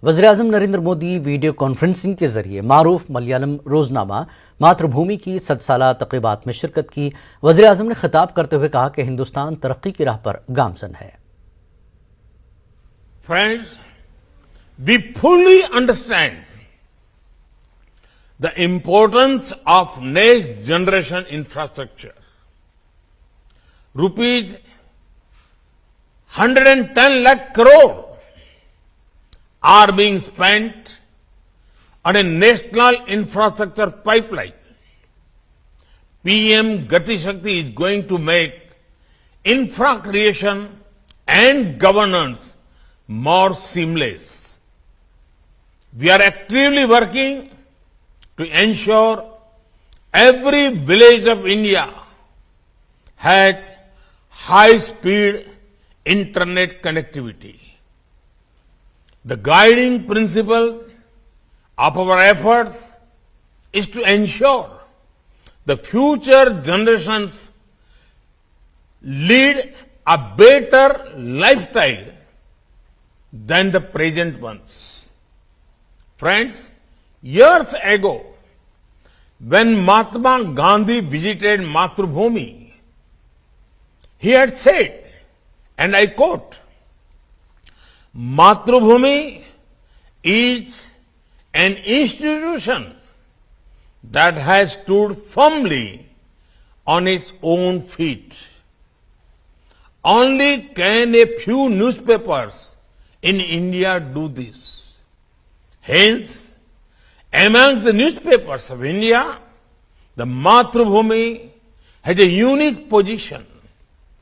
वज़ीर-ए-आज़म Narendra Modi video conferencing के जरिए मारूफ मलयालम रोजनामा मातृभूमि की 100 साला तकरीबात में शिरकत की। वज़ीर-ए-आज़म ने खिताब करते हुए कहा कि हिंदुस्तान तरक्की की राह पर गामजन है। Friends, we fully understand the importance of next generation infrastructure. Rupees 110 lakh crore are being spent on a national infrastructure pipeline. PM Gati Shakti is going to make infra creation and governance more seamless. We are actively working to ensure every village of India has high-speed internet connectivity. The guiding principle of our efforts is to ensure the future generations lead a better lifestyle than the present ones. Friends, years ago, when Mahatma Gandhi visited Mathrubhumi, he had said, and I quote, "Mathrubhumi is an institution that has stood firmly on its own feet. Only can a few newspapers in India do this. Hence, among the newspapers of India, the Mathrubhumi has a unique position.